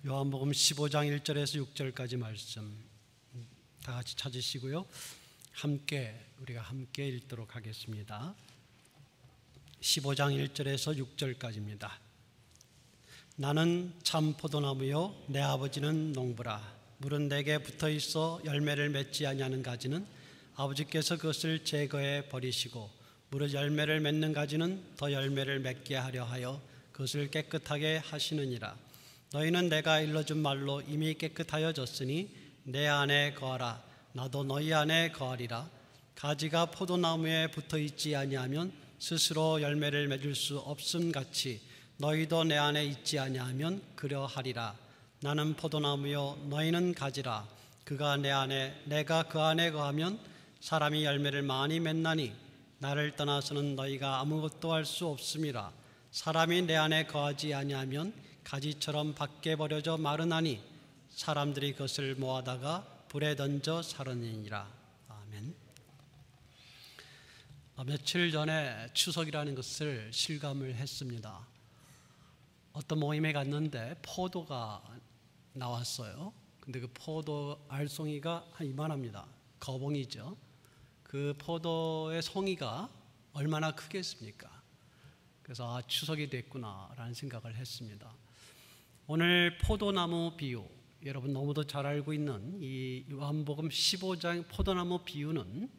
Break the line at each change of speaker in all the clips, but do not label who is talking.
요한복음 15장 1절에서 6절까지 말씀 다 같이 찾으시고요. 우리가 함께 읽도록 하겠습니다. 15장 1절에서 6절까지입니다. 나는 참 포도나무요 내 아버지는 농부라. 물은 내게 붙어있어 열매를 맺지 아니하는 가지는 아버지께서 그것을 제거해 버리시고 무릇 열매를 맺는 가지는 더 열매를 맺게 하려 하여 그것을 깨끗하게 하시느니라. 너희는 내가 일러준 말로 이미 깨끗하여졌으니 내 안에 거하라. 나도 너희 안에 거하리라. 가지가 포도나무에 붙어있지 아니하면 스스로 열매를 맺을 수 없음 같이 너희도 내 안에 있지 아니하면 그러하리라. 나는 포도나무요 너희는 가지라. 그가 내 안에 내가 그 안에 거하면 사람이 열매를 많이 맺나니 나를 떠나서는 너희가 아무것도 할 수 없음이라. 사람이 내 안에 거하지 아니하면 가지처럼 밖에 버려져 마르나니 사람들이 그것을 모아다가 불에 던져 사르느니라. 아멘. 며칠 전에 추석이라는 것을 실감을 했습니다. 어떤 모임에 갔는데 포도가 나왔어요. 근데 그 포도 알송이가 한 이만합니다. 거봉이죠. 그 포도의 송이가 얼마나 크겠습니까? 그래서 추석이 됐구나라는 생각을 했습니다. 오늘 포도나무 비유, 여러분 너무도 잘 알고 있는 이 요한복음 15장 포도나무 비유는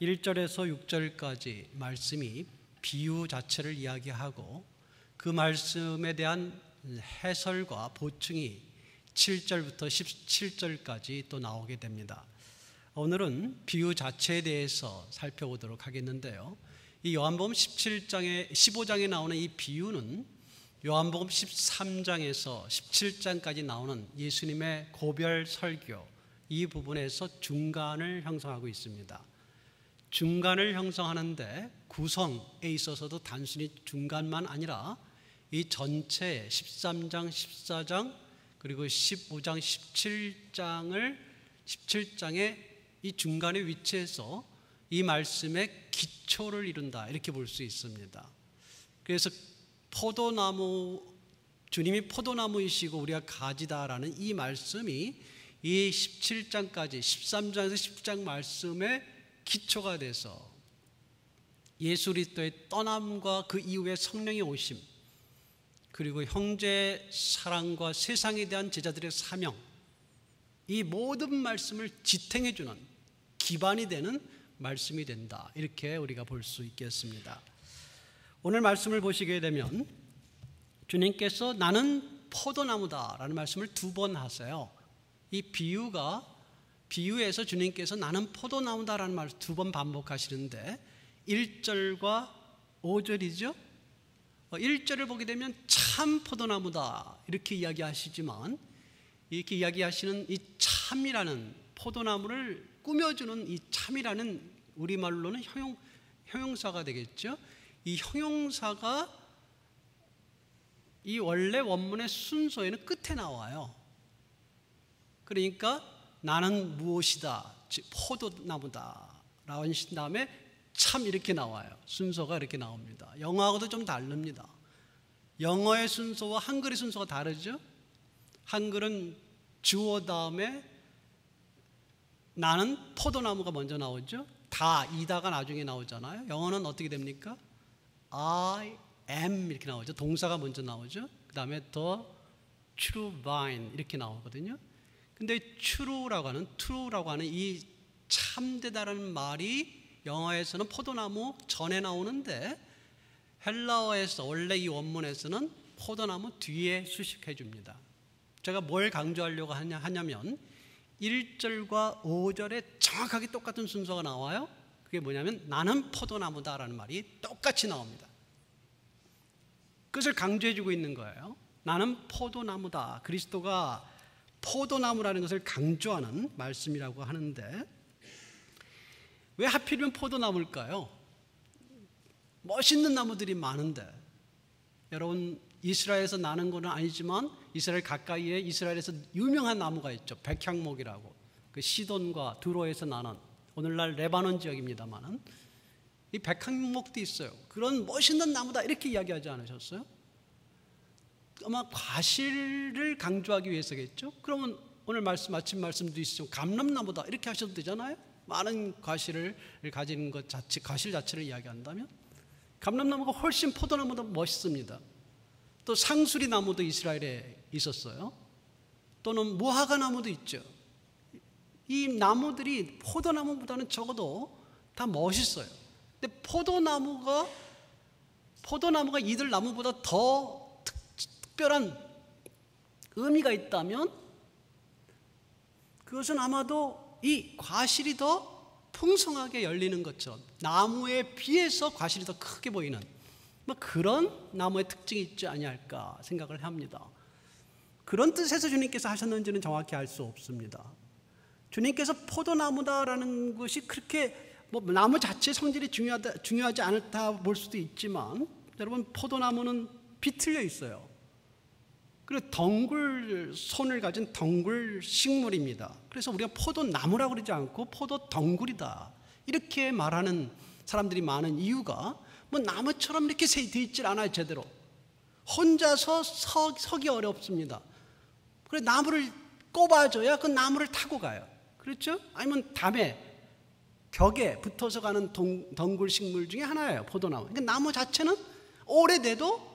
1절에서 6절까지 말씀이 비유 자체를 이야기하고 그 말씀에 대한 해설과 보충이 7절부터 17절까지 또 나오게 됩니다. 오늘은 비유 자체에 대해서 살펴보도록 하겠는데요. 이 요한복음 15장에 나오는 이 비유는 요한복음 13장에서 17장까지 나오는 예수님의 고별 설교 이 부분에서 중간을 형성하고 있습니다. 중간을 형성하는데 구성에 있어서도 단순히 중간만 아니라 이 전체 13장, 14장 그리고 15장, 17장의 이 중간에 위치해서 이 말씀의 기초를 이룬다 이렇게 볼 수 있습니다. 그래서 주님이 포도나무이시고 우리가 가지다라는 이 말씀이 이 17장까지 13장에서 10장 말씀의 기초가 돼서 예수 그리스도의 떠남과 그 이후에 성령의 오심 그리고 형제 사랑과 세상에 대한 제자들의 사명 이 모든 말씀을 지탱해 주는 기반이 되는 말씀이 된다 이렇게 우리가 볼 수 있겠습니다. 오늘 말씀을 보시게 되면 주님께서 나는 포도나무다라는 말씀을 2번 하세요. 이 비유에서 주님께서 나는 포도나무다라는 말을 2번 반복하시는데 1절과 5절이죠. 1절을 보게 되면 참 포도나무다 이렇게 이야기하시지만 이렇게 이야기하시는 이 참이라는 포도나무를 꾸며주는 이 참이라는 우리말로는 형용사가 되겠죠. 이 형용사가 이 원래 원문의 순서에는 끝에 나와요. 그러니까 나는 무엇이다, 즉 포도나무다 라고 하신 다음에 참 이렇게 나와요. 순서가 이렇게 나옵니다. 영어하고도 좀 다릅니다. 영어의 순서와 한글의 순서가 다르죠. 한글은 주어 다음에 나는 포도나무가 먼저 나오죠. 이다가 나중에 나오잖아요. 영어는 어떻게 됩니까? I am 이렇게 나오죠. 동사가 먼저 나오죠. 그 다음에 the true vine 이렇게 나오거든요. 근데 true라고 하는 이 참되다라는 말이 영어에서는 포도나무 전에 나오는데 헬라어에서 원래 이 원문에서는 포도나무 뒤에 수식해 줍니다. 제가 뭘 강조하려고 하냐면 1절과 5절에 정확하게 똑같은 순서가 나와요. 그게 뭐냐면 나는 포도나무다라는 말이 똑같이 나옵니다. 그것을 강조해주고 있는 거예요. 나는 포도나무다. 그리스도가 포도나무라는 것을 강조하는 말씀이라고 하는데 왜 하필이면 포도나무일까요? 멋있는 나무들이 많은데 여러분 이스라엘에서 나는 건 아니지만 이스라엘 가까이에 이스라엘에서 유명한 나무가 있죠. 백향목이라고. 그 시돈과 두로에서 나는 오늘날 레바논 지역입니다만은 이 백향목도 있어요. 그런 멋있는 나무다 이렇게 이야기하지 않으셨어요? 아마 과실을 강조하기 위해서겠죠. 그러면 오늘 아침 말씀도 있으시죠. 감람나무다 이렇게 하셔도 되잖아요. 많은 과실을 가진 것 자체, 과실 자체를 이야기한다면 감람나무가 훨씬 포도나무보다 멋있습니다. 또 상수리 나무도 이스라엘에 있었어요. 또는 무화과 나무도 있죠. 이 나무들이 포도나무보다는 적어도 다 멋있어요. 근데 포도나무가 이들 나무보다 더 특별한 의미가 있다면 그것은 아마도 이 과실이 더 풍성하게 열리는 것처럼 나무에 비해서 과실이 더 크게 보이는 그런 나무의 특징이 있지 아니할까 생각을 합니다. 그런 뜻에서 주님께서 하셨는지는 정확히 알 수 없습니다. 주님께서 포도나무다라는 것이 그렇게 나무 자체의 성질이 중요하지 않다 볼 수도 있지만 여러분 포도나무는 비틀려 있어요. 그리고 덩굴 손을 가진 덩굴 식물입니다. 그래서 우리가 포도나무라고 그러지 않고 포도덩굴이다 이렇게 말하는 사람들이 많은 이유가 나무처럼 이렇게 돼 있질 않아요. 제대로 혼자서 서기 어렵습니다. 그래서 나무를 꼽아줘야 그 나무를 타고 가요. 그렇죠? 아니면 담에 벽에 붙어서 가는 덩굴 식물 중에 하나예요. 포도나무. 그러니까 나무 자체는 오래돼도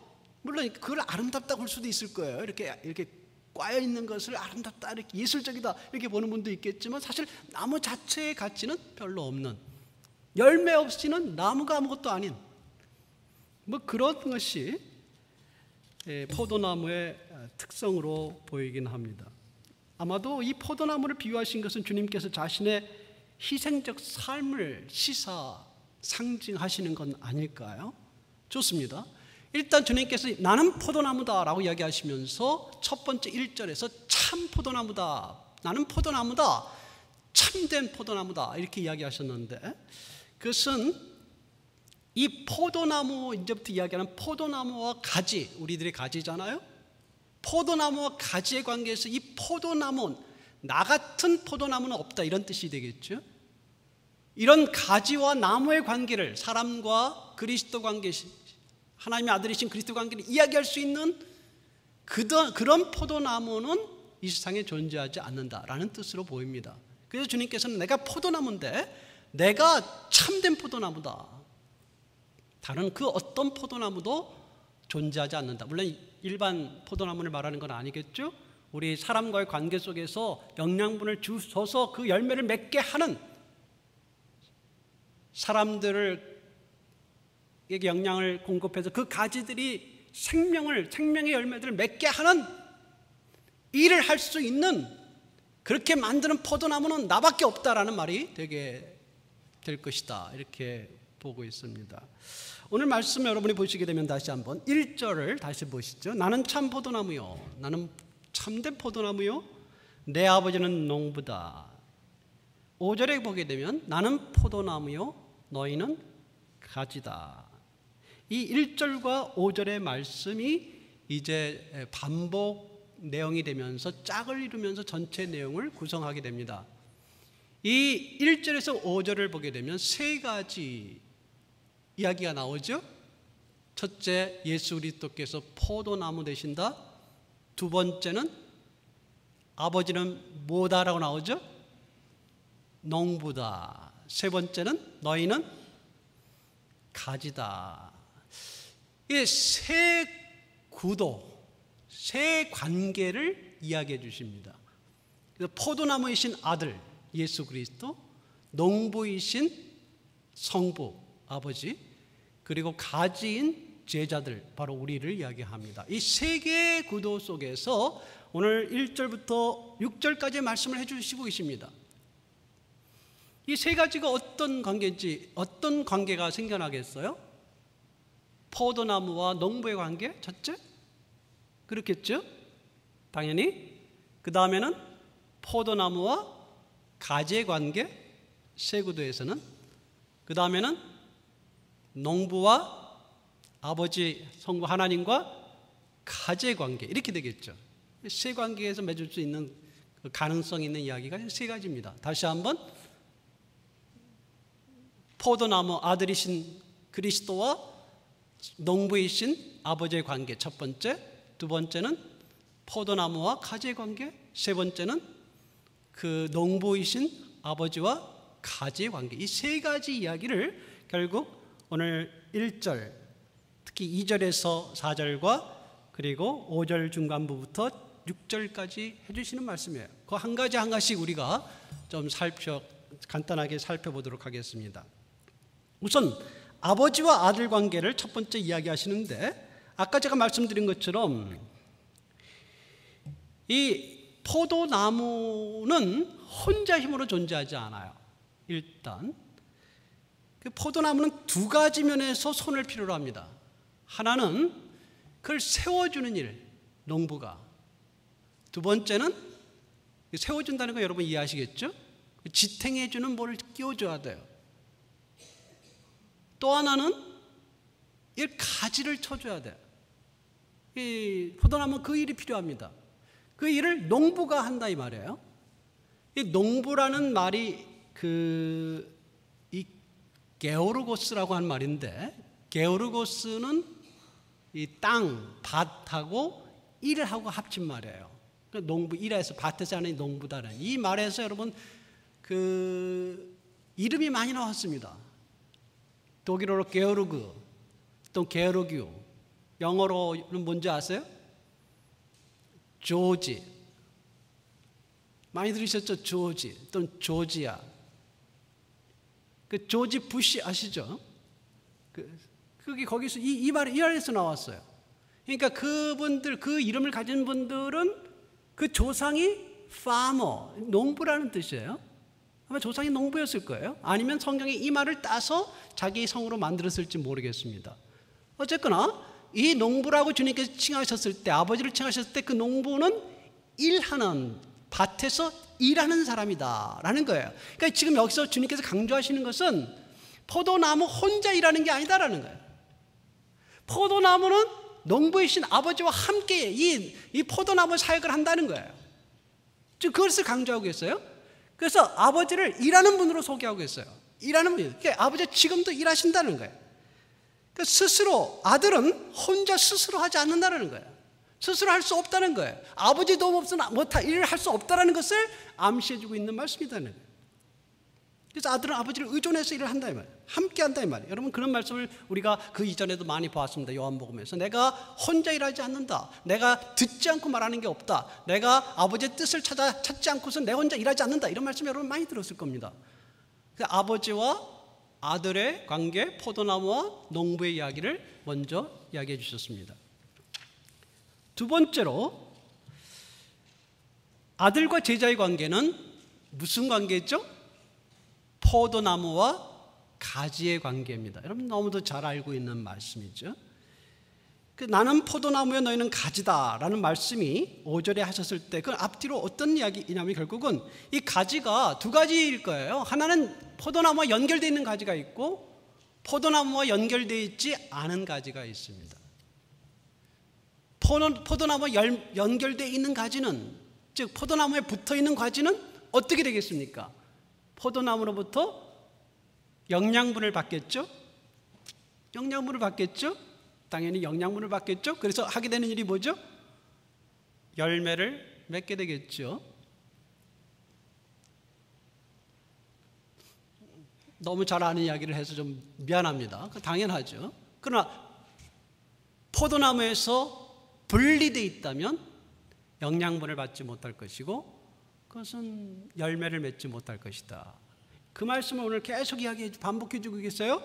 물론 그걸 아름답다고 볼 수도 있을 거예요. 이렇게 꽈여 있는 것을 아름답다, 이렇게 예술적이다 이렇게 보는 분도 있겠지만 사실 나무 자체의 가치는 별로 없는, 열매 없이는 나무가 아무것도 아닌 그런 것이 포도나무의 특성으로 보이긴 합니다. 아마도 이 포도나무를 비유하신 것은 주님께서 자신의 희생적 삶을 상징하시는 건 아닐까요? 좋습니다. 일단 주님께서 나는 포도나무다 라고 이야기하시면서 첫 번째 1절에서 참 포도나무다, 나는 포도나무다, 참된 포도나무다 이렇게 이야기하셨는데 그것은 이 포도나무, 이제부터 이야기하는 포도나무와 가지, 우리들의 가지잖아요. 포도나무와 가지의 관계에서 이 포도나무, 나 같은 포도나무는 없다 이런 뜻이 되겠죠. 이런 가지와 나무의 관계를, 사람과 그리스도 관계, 하나님의 아들이신 그리스도 관계를 이야기할 수 있는 그런 포도나무는 이 세상에 존재하지 않는다라는 뜻으로 보입니다. 그래서 주님께서는 내가 포도나무인데 내가 참된 포도나무다, 다른 그 어떤 포도나무도 존재하지 않는다. 물론 일반 포도나무를 말하는 건 아니겠죠. 우리 사람과의 관계 속에서 영양분을 주셔서 그 열매를 맺게 하는, 사람들에게 영양을 공급해서 그 가지들이 생명의 열매들을 맺게 하는 일을 할 수 있는, 그렇게 만드는 포도나무는 나밖에 없다라는 말이 되게 될 것이다 이렇게 보고 있습니다. 오늘 말씀 여러분이 보시게 되면 다시 한번 1절을 다시 보시죠. 나는 참 포도나무요, 나는 참된 포도나무요, 내 아버지는 농부다. 5절에 보게 되면 나는 포도나무요, 너희는 가지다. 이 1절과 5절의 말씀이 이제 반복 내용이 되면서 짝을 이루면서 전체 내용을 구성하게 됩니다. 이 1절에서 5절을 보게 되면 세 가지 이야기가 나오죠. 첫째, 예수 그리스도께서 포도나무 되신다. 두 번째는 아버지는 뭐다라고 나오죠? 농부다. 세 번째는 너희는 가지다. 이 세 구도, 세 관계를 이야기해 주십니다. 그래서 포도나무이신 아들 예수 그리스도, 농부이신 성부 아버지, 그리고 가지인 제자들, 바로 우리를 이야기합니다. 이 세 개의 구도 속에서 오늘 1절부터 6절까지의 말씀을 해주시고 계십니다. 이 세 가지가 어떤 관계인지, 어떤 관계가 생겨나겠어요? 포도나무와 농부의 관계, 첫째? 그렇겠죠? 당연히. 그 다음에는 포도나무와 가지의 관계, 세 구도에서는. 그 다음에는 농부와 아버지 성부 하나님과 가지의 관계, 이렇게 되겠죠. 세 관계에서 맺을 수 있는 가능성 있는 이야기가 세 가지입니다. 다시 한번, 포도나무 아들이신 그리스도와 농부이신 아버지의 관계 첫 번째, 두 번째는 포도나무와 가지의 관계, 세 번째는 그 농부이신 아버지와 가지의 관계. 이 세 가지 이야기를 결국 오늘 1절, 특히 2절에서 4절과 그리고 5절 중간부부터 6절까지 해주시는 말씀이에요. 그 한 가지 한 가지씩 우리가 좀 간단하게 살펴보도록 하겠습니다. 우선 아버지와 아들 관계를 첫 번째 이야기하시는데, 아까 제가 말씀드린 것처럼 이 포도나무는 혼자 힘으로 존재하지 않아요. 일단 그 포도나무는 두 가지 면에서 손을 필요로 합니다. 하나는 그걸 세워주는 일, 농부가. 두 번째는 세워준다는 거 여러분 이해하시겠죠? 지탱해주는 뭐를 끼워줘야 돼요. 또 하나는 이 가지를 쳐줘야 돼요. 이 포도나무는 그 일이 필요합니다. 그 일을 농부가 한다 이 말이에요. 이 농부라는 말이 이 게오르고스라고 하는 말인데, 게오르고스는 이 땅, 밭하고 일하고 합친 말이에요. 농부, 일해서 밭에서 하는 농부다는 이 말에서 여러분 그 이름이 많이 나왔습니다. 독일어로 게오르그, 또 게오르규, 영어로는 뭔지 아세요? 조지. 많이 들으셨죠? 조지 또는 조지아. 그 조지 부시 아시죠? 거기서 이 말에서 나왔어요. 그러니까 그분들, 그 이름을 가진 분들은 그 조상이 파머, 농부라는 뜻이에요. 아마 조상이 농부였을 거예요. 아니면 성경에 이 말을 따서 자기 성으로 만들었을지 모르겠습니다. 어쨌거나 이 농부라고 주님께서 칭하셨을 때, 아버지를 칭하셨을 때 그 농부는 일하는, 밭에서 일하는 사람이다 라는 거예요. 그러니까 지금 여기서 주님께서 강조하시는 것은 포도나무 혼자 일하는 게 아니다라는 거예요. 포도나무는 농부이신 아버지와 함께 이 포도나무 사역을 한다는 거예요. 지금 그것을 강조하고 있어요. 그래서 아버지를 일하는 분으로 소개하고 있어요. 일하는 분. 그러니까 아버지 지금도 일하신다는 거예요. 그러니까 스스로, 아들은 혼자 스스로 하지 않는다는 거예요. 스스로 할 수 없다는 거예요. 아버지 도움 없으면 일을 할 수 없다는 것을 암시해주고 있는 말씀이다는 거예요. 그래서 아들은 아버지를 의존해서 일을 한다 이 말이에요. 함께 한다 이 말이에요. 여러분 그런 말씀을 우리가 그 이전에도 많이 보았습니다. 요한복음에서 내가 혼자 일하지 않는다. 내가 듣지 않고 말하는 게 없다. 내가 아버지의 뜻을 찾지 않고서 내 혼자 일하지 않는다. 이런 말씀 여러분 많이 들었을 겁니다. 아버지와 아들의 관계, 포도나무와 농부의 이야기를 먼저 이야기해 주셨습니다. 두 번째로 아들과 제자의 관계는 무슨 관계죠? 포도나무와 가지의 관계입니다. 여러분 너무도 잘 알고 있는 말씀이죠. 나는 포도나무여 너희는 가지다 라는 말씀이 5절에 하셨을 때 그 앞뒤로 어떤 이야기냐면 결국은 이 가지가 두 가지일 거예요. 하나는 포도나무와 연결되어 있는 가지가 있고 포도나무와 연결되어 있지 않은 가지가 있습니다. 포도나무와 연결되어 있는 가지는, 즉 포도나무에 붙어있는 가지는 어떻게 되겠습니까? 포도나무로부터 영양분을 받겠죠? 영양분을 받겠죠? 당연히 영양분을 받겠죠? 그래서 하게 되는 일이 뭐죠? 열매를 맺게 되겠죠? 너무 잘 아는 이야기를 해서 좀 미안합니다. 당연하죠. 그러나 포도나무에서 분리되어 있다면 영양분을 받지 못할 것이고 그것은 열매를 맺지 못할 것이다. 그 말씀을 오늘 계속 반복해 주고 계세요.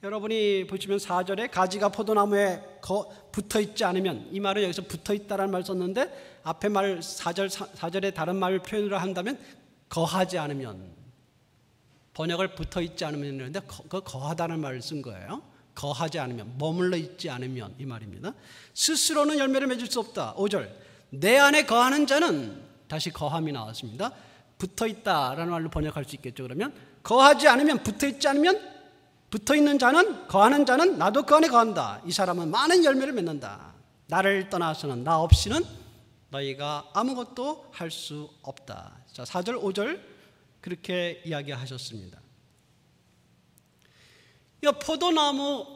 여러분이 보시면 4절에 가지가 포도나무에 붙어있지 않으면, 이 말은 여기서 붙어있다라는 말을 썼는데 앞에 말 4절에 다른 말을 표현을 한다면 거하지 않으면, 번역을 붙어있지 않으면 이런데 거하다는 말을 쓴 거예요. 거하지 않으면, 머물러 있지 않으면 이 말입니다. 스스로는 열매를 맺을 수 없다. 5절 내 안에 거하는 자는, 다시 거함이 나왔습니다. 붙어있다라는 말로 번역할 수 있겠죠. 그러면 거하지 않으면, 붙어있지 않으면, 붙어있는 자는, 거하는 자는 나도 그 안에 거한다. 이 사람은 많은 열매를 맺는다. 나를 떠나서는, 나 없이는 너희가 아무것도 할 수 없다. 자, 4절 5절 그렇게 이야기하셨습니다. 이 포도나무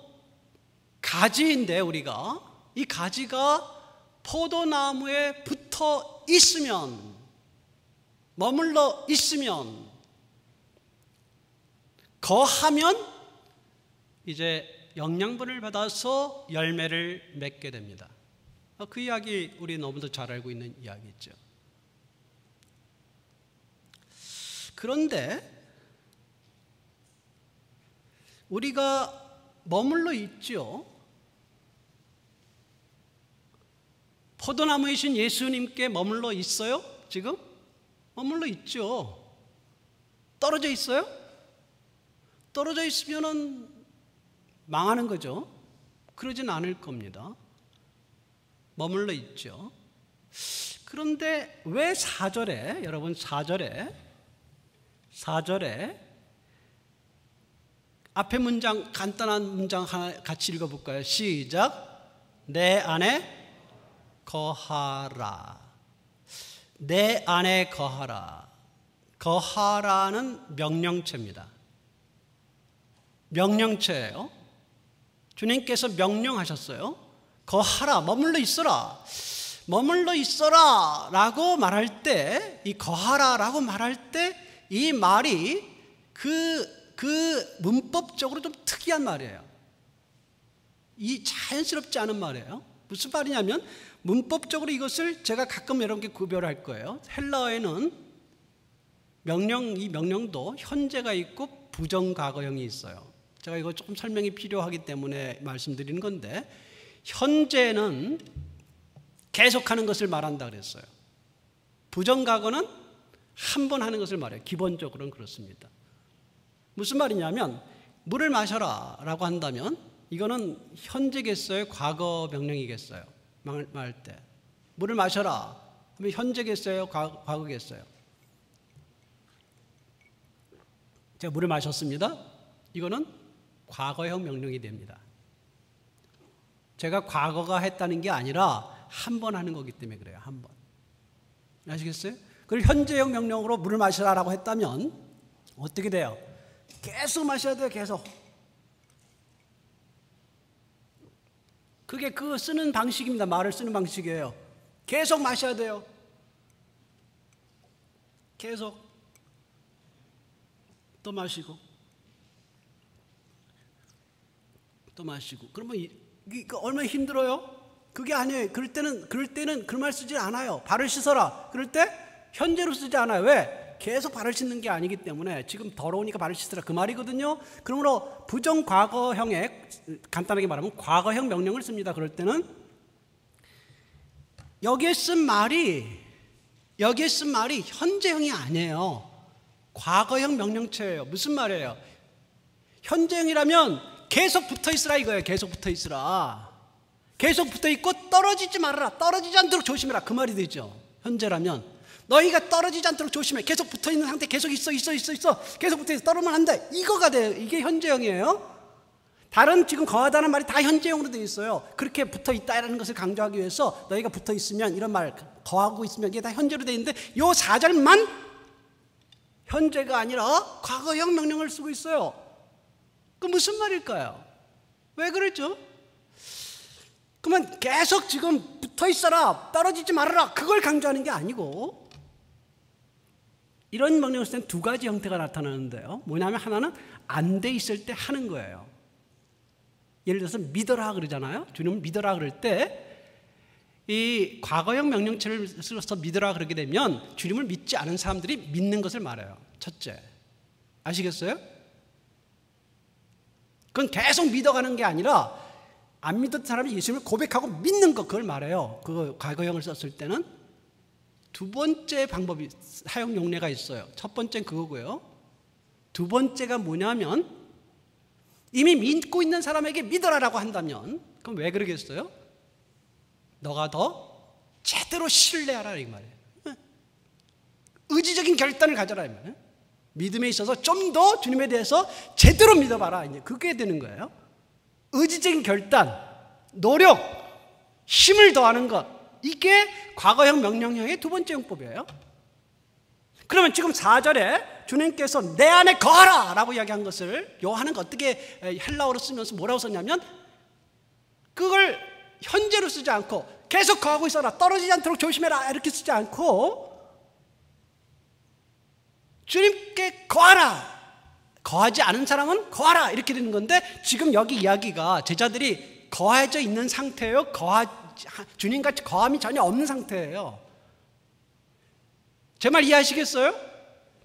가지인데, 우리가 이 가지가 포도나무에 붙어 있으면, 머물러 있으면, 거하면 이제 영양분을 받아서 열매를 맺게 됩니다. 그 이야기 우리 너무도 잘 알고 있는 이야기죠. 그런데 우리가 머물러 있죠. 포도나무이신 예수님께 머물러 있어요? 지금? 머물러 있죠. 떨어져 있어요? 떨어져 있으면은 망하는 거죠. 그러진 않을 겁니다. 머물러 있죠. 그런데 왜 4절에, 여러분 4절에 앞에 문장, 간단한 문장 하나 같이 읽어볼까요? 시작. 내 안에 거하라. 내 안에 거하라. 거하라는 명령체입니다. 명령체예요. 주님께서 명령하셨어요. 거하라, 머물러 있어라. 머물러 있어라 라고 말할 때, 이 거하라 라고 말할 때 이 말이 그 문법적으로 좀 특이한 말이에요. 이 자연스럽지 않은 말이에요. 무슨 말이냐면 문법적으로 이것을 제가 가끔 여러분께 구별할 거예요. 헬라어에는 이 명령도 현재가 있고 부정과거형이 있어요. 제가 이거 조금 설명이 필요하기 때문에 말씀드리는 건데, 현재는 계속하는 것을 말한다 그랬어요. 부정과거는 한 번 하는 것을 말해요. 기본적으로는 그렇습니다. 무슨 말이냐면 물을 마셔라 라고 한다면 이거는 현재겠어요? 과거 명령이겠어요? 말할 때 물을 마셔라 하면 현재겠어요? 과거겠어요? 제가 물을 마셨습니다. 이거는 과거형 명령이 됩니다. 제가 과거가 했다는 게 아니라 한 번 하는 거기 때문에 그래요. 한 번. 아시겠어요? 그리고 현재형 명령으로 물을 마시라라고 했다면 어떻게 돼요? 계속 마셔야 돼요. 계속. 그게 그 쓰는 방식입니다. 말을 쓰는 방식이에요. 계속 마셔야 돼요. 계속. 또 마시고. 또 마시고. 그러면 이거 얼마나 힘들어요? 그게 아니에요. 그럴 때는 그 말 쓰지 않아요. 발을 씻어라. 그럴 때 현재로 쓰지 않아요. 왜? 계속 발을 씻는 게 아니기 때문에 지금 더러우니까 발을 씻으라 그 말이거든요. 그러므로 부정과거형의, 간단하게 말하면 과거형 명령을 씁니다. 그럴 때는 여기에 쓴 말이 현재형이 아니에요. 과거형 명령체예요. 무슨 말이에요? 현재형이라면 계속 붙어 있으라 이거예요. 계속 붙어 있으라. 계속 붙어 있고 떨어지지 말아라. 떨어지지 않도록 조심해라. 그 말이 되죠. 현재라면 너희가 떨어지지 않도록 조심해. 계속 붙어 있는 상태, 계속 있어. 계속 붙어 있어. 떨어지면 안 돼. 이거가 돼요. 이게 현재형이에요. 다른 지금 거하다는 말이 다 현재형으로 되어 있어요. 그렇게 붙어 있다라는 것을 강조하기 위해서 너희가 붙어 있으면, 이런 말, 거하고 있으면 이게 다 현재로 되어 있는데 요 4절만 현재가 아니라 과거형 명령을 쓰고 있어요. 그 무슨 말일까요? 왜 그랬죠? 그러면 계속 지금 붙어 있어라, 떨어지지 말아라, 그걸 강조하는 게 아니고, 이런 명령을 쓸 때는 두 가지 형태가 나타나는데요. 뭐냐면 하나는 안 돼 있을 때 하는 거예요. 예를 들어서 믿어라 그러잖아요. 주님을 믿어라 그럴 때 이 과거형 명령체를 써서 믿어라 그러게 되면 주님을 믿지 않은 사람들이 믿는 것을 말해요. 첫째. 아시겠어요? 그건 계속 믿어가는 게 아니라 안 믿었던 사람이 예수님을 고백하고 믿는 것, 그걸 말해요. 그 과거형을 썼을 때는. 두 번째 방법이, 사용 용례가 있어요. 첫 번째는 그거고요. 두 번째가 뭐냐면 이미 믿고 있는 사람에게 믿어라라고 한다면, 그럼 왜 그러겠어요? 너가 더 제대로 신뢰하라 이 말이에요. 의지적인 결단을 가져라 이 말이에요. 믿음에 있어서 좀 더 주님에 대해서 제대로 믿어봐라. 이제 그게 되는 거예요. 의지적인 결단, 노력, 힘을 더하는 것, 이게 과거형 명령형의 두 번째 용법이에요. 그러면 지금 4절에 주님께서 내 안에 거하라 라고 이야기한 것을 요한은 어떻게 헬라어로 쓰면서 뭐라고 썼냐면, 그걸 현재로 쓰지 않고 계속 거하고 있어라, 떨어지지 않도록 조심해라 이렇게 쓰지 않고 주님께 거하라, 거하지 않은 사람은 거하라 이렇게 되는 건데, 지금 여기 이야기가 제자들이 거해져 있는 상태예요? 주님과 거함이 전혀 없는 상태예요? 제 말 이해하시겠어요?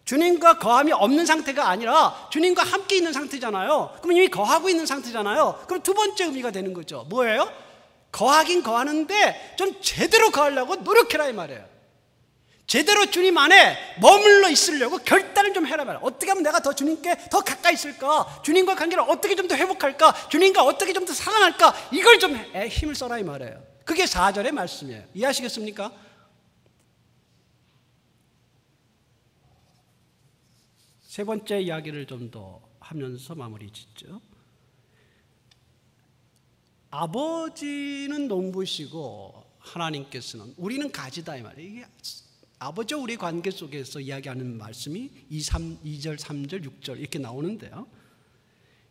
주님과 거함이 없는 상태가 아니라 주님과 함께 있는 상태잖아요. 그럼 이미 거하고 있는 상태잖아요. 그럼 두 번째 의미가 되는 거죠. 뭐예요? 거하긴 거하는데 좀 제대로 거하려고 노력해라 이 말이에요. 제대로 주님 안에 머물러 있으려고 결단을 좀 해라 말이에요. 어떻게 하면 내가 더 주님께 더 가까이 있을까? 주님과 관계를 어떻게 좀 더 회복할까? 주님과 어떻게 좀 더 사랑할까? 이걸 좀 힘을 써라 이 말이에요. 그게 4절의 말씀이에요. 이해하시겠습니까? 세 번째 이야기를 좀 더 하면서 마무리 짓죠. 아버지는 농부시고 하나님께서는 우리는 가지다 이 말이에요. 이게 아버지와 우리 관계 속에서 이야기하는 말씀이 2절, 3절, 6절 이렇게 나오는데요.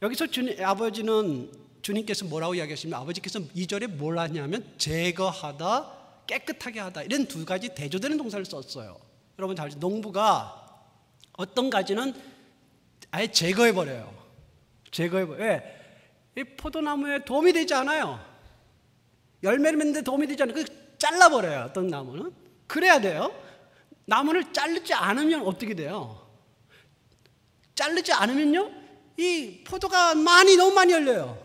여기서 아버지는 주님께서 뭐라고 이야기하시냐면, 아버지께서 2절에 뭘 하냐면 제거하다, 깨끗하게 하다, 이런 두 가지 대조되는 동사를 썼어요. 여러분 잘 아시죠? 농부가 어떤 가지는 아예 제거해버려요. 왜? 이 포도나무에 도움이 되지 않아요. 열매를 맺는데 도움이 되지 않아요. 잘라버려요. 어떤 나무는. 그래야 돼요. 나무를 자르지 않으면 어떻게 돼요? 자르지 않으면요, 이 포도가 너무 많이 열려요.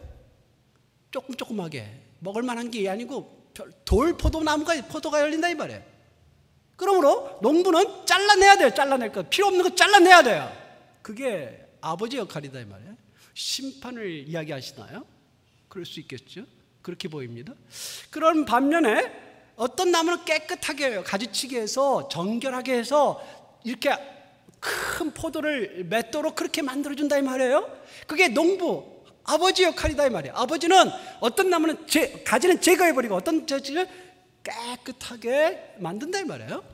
조금하게 먹을 만한 게 아니고 돌 포도가 열린다 이 말이에요. 그러므로 농부는 잘라내야 돼요. 잘라낼 거, 필요 없는 거 잘라내야 돼요. 그게 아버지 역할이다 이 말이에요. 심판을 이야기하시나요? 그럴 수 있겠죠. 그렇게 보입니다. 그런 반면에 어떤 나무는 깨끗하게 해요. 가지치기 해서 정결하게 해서 이렇게 큰 포도를 맺도록 그렇게 만들어준다 이 말이에요. 그게 농부, 아버지 역할이다 이 말이에요. 아버지는 어떤 나무는 가지는 제거해버리고 어떤 가지는 깨끗하게 만든다 이 말이에요.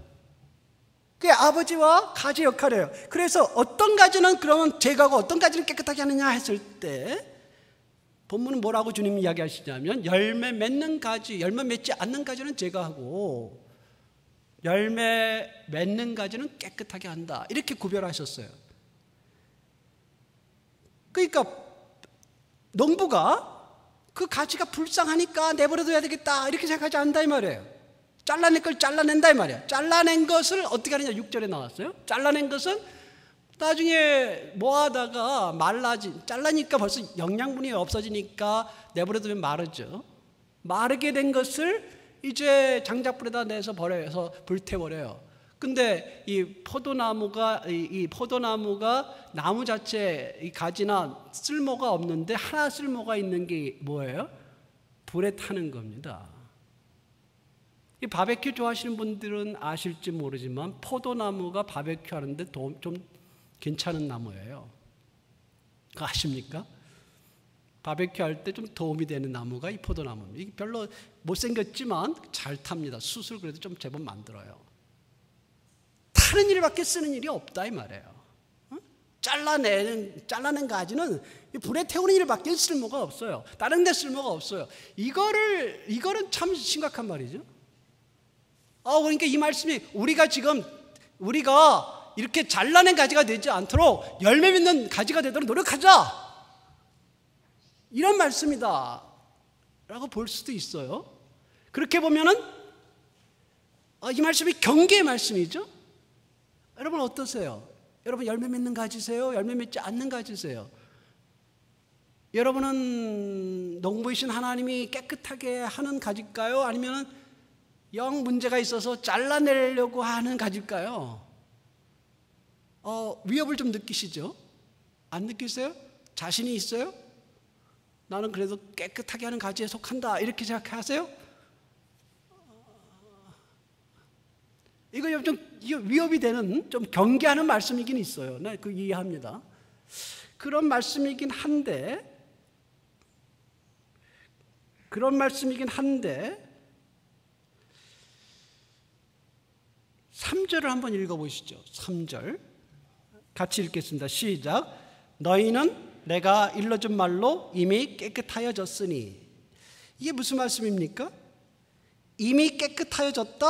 그게 아버지와 가지 역할이에요. 그래서 어떤 가지는 그러면 제거하고 어떤 가지는 깨끗하게 하느냐 했을 때 본문은 뭐라고 주님이 이야기하시냐면, 열매 맺는 가지, 열매 맺지 않는 가지는 제거하고 열매 맺는 가지는 깨끗하게 한다, 이렇게 구별하셨어요. 그러니까 농부가 그 가지가 불쌍하니까 내버려둬야 되겠다 이렇게 생각하지 않는다 이 말이에요. 잘라낼 걸 잘라낸다 이 말이에요. 잘라낸 것을 어떻게 하느냐, 6절에 나왔어요. 잘라낸 것은 나중에 뭐하다가 잘라니까 벌써 영양분이 없어지니까 내버려두면 마르죠. 마르게 된 것을 이제 장작불에다 내서 버려서 불태워버려요. 근데 이 포도나무가 나무 자체 이 가지나 쓸모가 없는데 하나 쓸모가 있는 게 뭐예요? 불에 타는 겁니다. 이 바베큐 좋아하시는 분들은 아실지 모르지만 포도나무가 바베큐 하는데 좀 괜찮은 나무예요. 그거 아십니까? 바베큐 할 때 좀 도움이 되는 나무가 이 포도나무입니다. 이게 별로 못생겼지만 잘 탑니다. 숯을 그래도 좀 제법 만들어요. 타는 일밖에 쓰는 일이 없다 이 말이에요. 잘라낸 가지는 불에 태우는 일밖에 쓸모가 없어요. 다른 데 쓸모가 없어요. 이거는 참 심각한 말이죠. 그러니까 이 말씀이 우리가 이렇게 잘라낸 가지가 되지 않도록 열매 맺는 가지가 되도록 노력하자, 이런 말씀이다 라고 볼 수도 있어요. 그렇게 보면은 이 말씀이 경계의 말씀이죠. 여러분 어떠세요? 여러분 열매 맺는 가지세요? 열매 맺지 않는 가지세요? 여러분은 농부이신 하나님이 깨끗하게 하는 가지일까요? 아니면 영 문제가 있어서 잘라내려고 하는 가지일까요? 위협을 좀 느끼시죠? 안 느끼세요? 자신이 있어요? 나는 그래도 깨끗하게 하는 가지에 속한다 이렇게 생각하세요? 이거 좀 위협이 되는, 좀 경계하는 말씀이긴 있어요. 네, 그 이해합니다. 그런 말씀이긴 한데 3절을 한번 읽어보시죠. 3절 같이 읽겠습니다. 시작. 너희는 내가 일러준 말로 이미 깨끗하여졌으니. 이게 무슨 말씀입니까? 이미 깨끗하여졌다?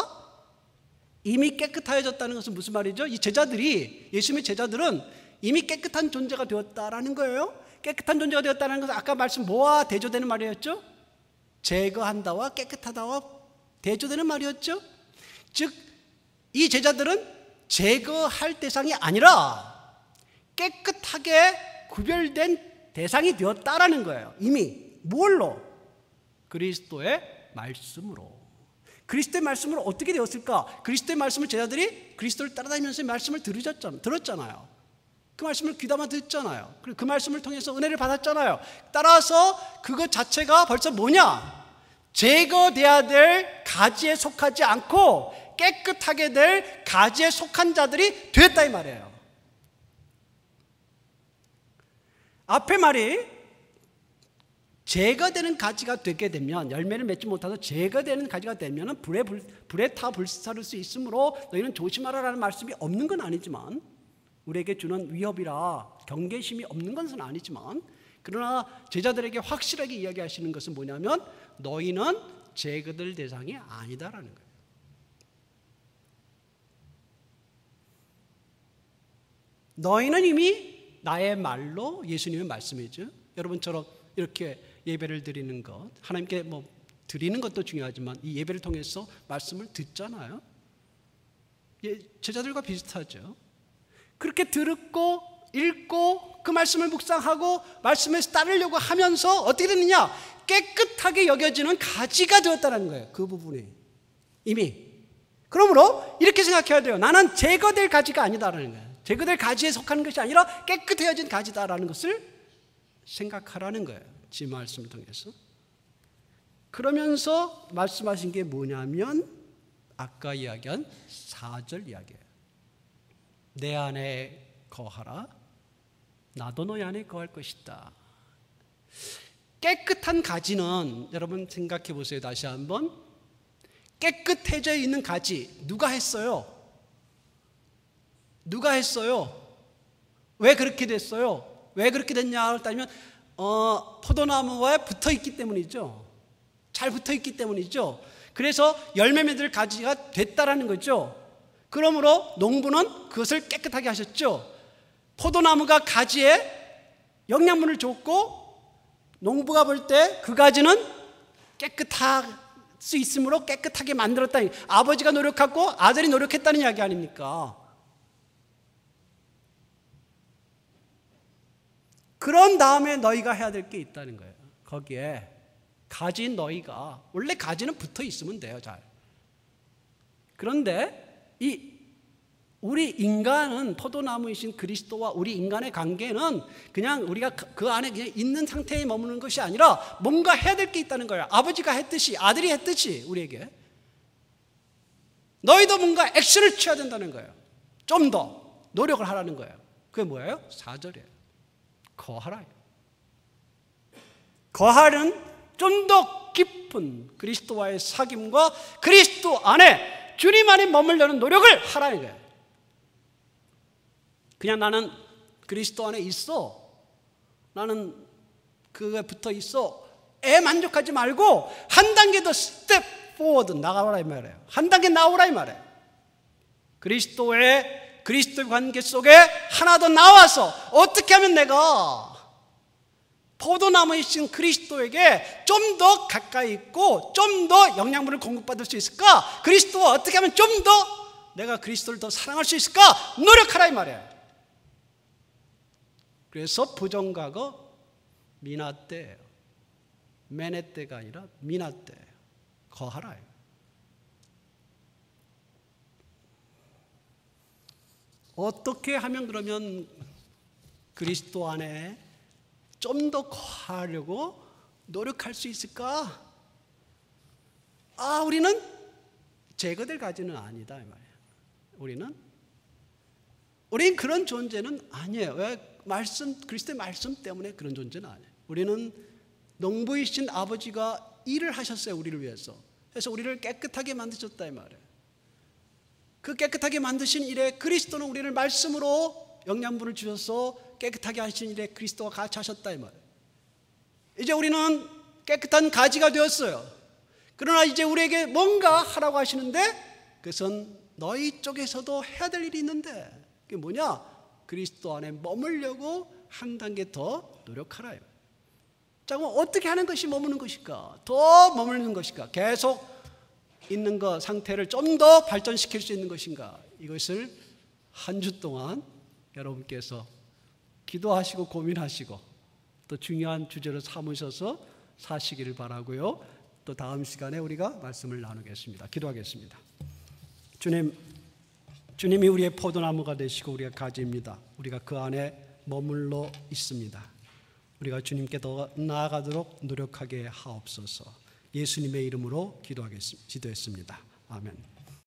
이미 깨끗하여졌다는 것은 무슨 말이죠? 이 제자들이, 예수님의 제자들은 이미 깨끗한 존재가 되었다라는 거예요. 깨끗한 존재가 되었다는 것은 아까 말씀 뭐와 대조되는 말이었죠? 제거한다와 깨끗하다와 대조되는 말이었죠? 즉, 이 제자들은 제거할 대상이 아니라 깨끗하게 구별된 대상이 되었다라는 거예요. 이미. 뭘로? 그리스도의 말씀으로. 그리스도의 말씀으로 어떻게 되었을까? 그리스도의 말씀을 제자들이 그리스도를 따라다니면서 말씀을 들었잖아요. 그 말씀을 귀담아 듣잖아요. 그리고 그 말씀을 통해서 은혜를 받았잖아요. 따라서 그것 자체가 벌써 뭐냐? 제거돼야 될 가지에 속하지 않고 깨끗하게 될 가지에 속한 자들이 됐다 이 말이에요. 앞에 말이 제거되는 가지가 되게 되면, 열매를 맺지 못해서 제거되는 가지가 되면 불에 타 불사를 수 있으므로 너희는 조심하라라는 말씀이 없는 건 아니지만, 우리에게 주는 위협이라 경계심이 없는 것은 아니지만, 그러나 제자들에게 확실하게 이야기하시는 것은 뭐냐면 너희는 제거될 대상이 아니다라는 거예요. 너희는 이미 나의 말로, 예수님의 말씀이죠. 여러분처럼 이렇게 예배를 드리는 것, 하나님께 드리는 것도 중요하지만 이 예배를 통해서 말씀을 듣잖아요. 제자들과 비슷하죠. 그렇게 듣고 읽고 그 말씀을 묵상하고 말씀에서 따르려고 하면서 어떻게 됐느냐? 깨끗하게 여겨지는 가지가 되었다는 거예요. 그 부분이 이미. 그러므로 이렇게 생각해야 돼요. 나는 제거될 가지가 아니다라는 거예요. 제거될 가지에 속하는 것이 아니라 깨끗해진 가지다라는 것을 생각하라는 거예요. 지 말씀을 통해서. 그러면서 말씀하신 게 뭐냐면 아까 이야기한 4절 이야기예요. 내 안에 거하라. 나도 너희 안에 거할 것이다. 깨끗한 가지는 여러분 생각해 보세요. 다시 한번. 깨끗해져 있는 가지 누가 했어요? 누가 했어요? 왜 그렇게 됐어요? 왜 그렇게 됐냐 따지면 포도나무에 붙어 있기 때문이죠. 잘 붙어 있기 때문이죠. 그래서 열매 맺을 가지가 됐다라는 거죠. 그러므로 농부는 그것을 깨끗하게 하셨죠. 포도나무가 가지에 영양분을 줬고 농부가 볼 때 그 가지는 깨끗할 수 있으므로 깨끗하게 만들었다. 아버지가 노력하고 아들이 노력했다는 이야기 아닙니까? 그런 다음에 너희가 해야 될 게 있다는 거예요. 거기에 가지인 너희가, 원래 가지는 붙어 있으면 돼요, 잘. 그런데 우리 인간은 포도나무이신 그리스도와 우리 인간의 관계는 그냥 우리가 그 안에 그냥 있는 상태에 머무는 것이 아니라 뭔가 해야 될 게 있다는 거예요. 아버지가 했듯이, 아들이 했듯이 우리에게 너희도 뭔가 액션을 취해야 된다는 거예요. 좀 더 노력을 하라는 거예요. 그게 뭐예요? 4절이에요. 거하라. 거하는 좀 더 깊은 그리스도와의 사귐과 그리스도 안에 주님 안에 머물려는 노력을 하라는 거예요. 그냥 나는 그리스도 안에 있어, 나는 그거에 붙어 있어, 만족하지 말고 한 단계 더 스텝 포워드 나가라 이 말이에요. 한 단계 나오라 이 말이에요. 그리스도의 관계 속에 하나 더 나와서 어떻게 하면 내가 포도나무이신 그리스도에게 좀 더 가까이 있고 좀 더 영양분을 공급받을 수 있을까? 그리스도와 어떻게 하면 좀 더 내가 그리스도를 더 사랑할 수 있을까? 노력하라 이 말이에요. 그래서 부정과거 미나때예요. 메네때가 아니라 미나때예요. 거하라. 어떻게 하면 그러면 그리스도 안에 좀 더 거하려고 노력할 수 있을까? 우리는 제거될 가지는 아니다 이 말이에요. 우리는 그런 존재는 아니에요. 왜? 그리스도의 말씀 때문에 그런 존재는 아니에요. 우리는 농부이신 아버지가 일을 하셨어요. 우리를 위해서. 그래서 우리를 깨끗하게 만드셨다 이 말이에요. 그 깨끗하게 만드신 일에 그리스도는 우리를 말씀으로 영양분을 주셔서 깨끗하게 하신 일에 그리스도와 같이 하셨다 이 말이에요. 이제 우리는 깨끗한 가지가 되었어요. 그러나 이제 우리에게 뭔가 하라고 하시는데 그것은 너희 쪽에서도 해야 될 일이 있는데 그게 뭐냐? 그리스도 안에 머물려고 한 단계 더 노력하라요. 자, 그럼 어떻게 하는 것이 머무는 것일까? 더 머무는 것일까? 계속 있는 것 상태를 좀 더 발전시킬 수 있는 것인가? 이것을 한 주 동안 여러분께서 기도하시고 고민하시고 또 중요한 주제로 삼으셔서 사시기를 바라고요. 또 다음 시간에 우리가 말씀을 나누겠습니다. 기도하겠습니다. 주님이 우리의 포도나무가 되시고 우리가 가지입니다. 우리가 그 안에 머물러 있습니다. 우리가 주님께 더 나아가도록 노력하게 하옵소서. 예수님의 이름으로 기도했습니다. 아멘.